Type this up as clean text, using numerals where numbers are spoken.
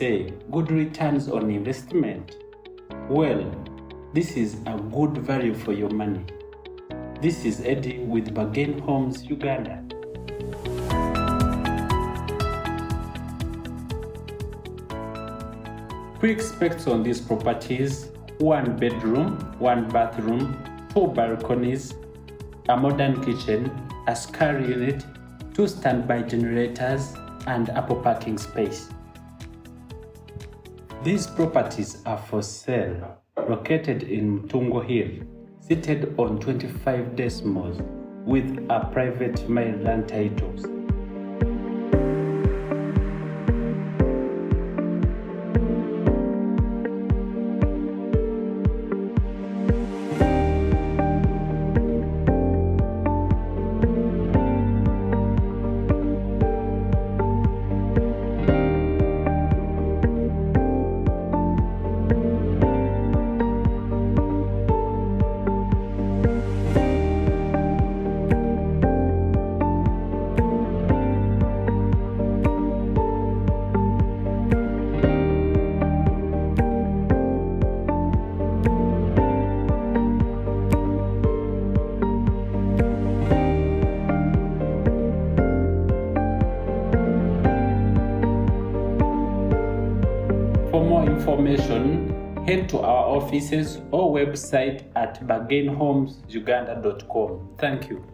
say good returns on investment? Well, this is a good value for your money. This is Eddie with Homes Uganda. Quick specs on these properties: 1 bedroom, 1 bathroom, 2 balconies, a modern kitchen, a SCAR unit, 2 standby generators, and ample parking space. These properties are for sale, located in Mutungo Hill, seated on 25 decimals with a private mainland titles. For more information, head to our offices or website at bargainhomesuganda.com. Thank you.